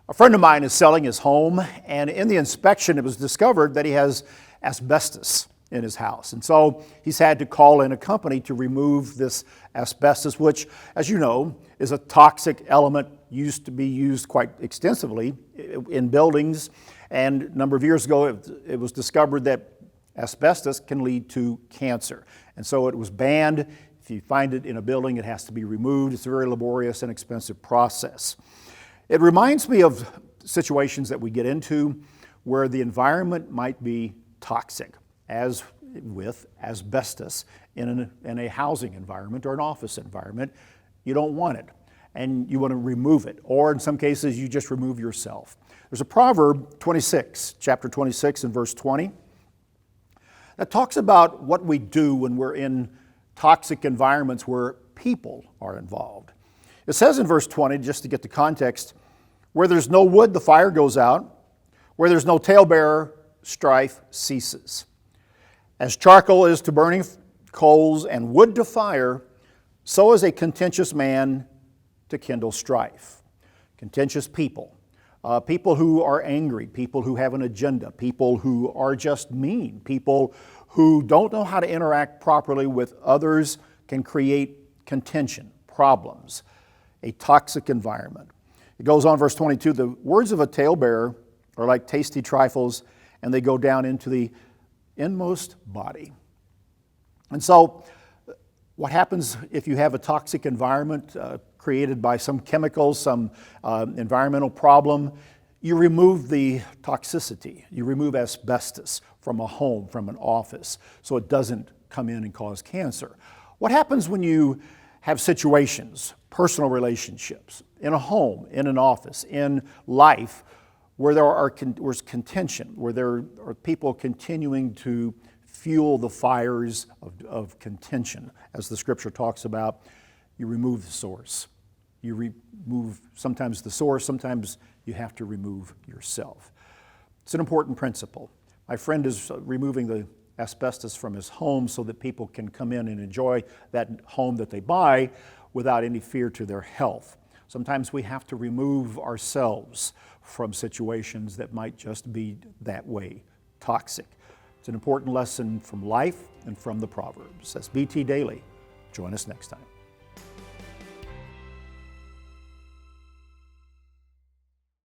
A friend of mine is selling his home, and in the inspection, it was discovered that he has asbestos in his house. And so he's had to call in a company to remove this asbestos, which, as you know, is a toxic element used to be used quite extensively in buildings. And a number of years ago, it was discovered that asbestos can lead to cancer. And so it was banned. If you find it in a building, it has to be removed. It's a very laborious and expensive process. It reminds me of situations that we get into where the environment might be toxic, as with asbestos in a housing environment or an office environment. You don't want it, and you want to remove it, or in some cases, you just remove yourself. There's a proverb, chapter 26 and verse 20, that talks about what we do when we're in toxic environments where people are involved. It says in verse 20, just to get the context, where there's no wood, the fire goes out. Where there's no talebearer, strife ceases. As charcoal is to burning coals and wood to fire, so is a contentious man to kindle strife. Contentious people. People who are angry, people who have an agenda, people who are just mean, people who don't know how to interact properly with others can create contention, problems, a toxic environment. It goes on, verse 22, the words of a talebearer are like tasty trifles, and they go down into the inmost body. And so, what happens if you have a toxic environment created by some chemicals, some environmental problem? You remove the toxicity. You remove asbestos from a home, from an office, so it doesn't come in and cause cancer. What happens when you have situations, personal relationships, in a home, in an office, in life, where there's contention, where there are people continuing to fuel the fires of contention, as the scripture talks about? You remove the source. You remove sometimes the source, sometimes you have to remove yourself. It's an important principle. My friend is removing the asbestos from his home so that people can come in and enjoy that home that they buy without any fear to their health. Sometimes we have to remove ourselves from situations that might just be that way, toxic. It's an important lesson from life and from the Proverbs. That's BT Daily. Join us next time.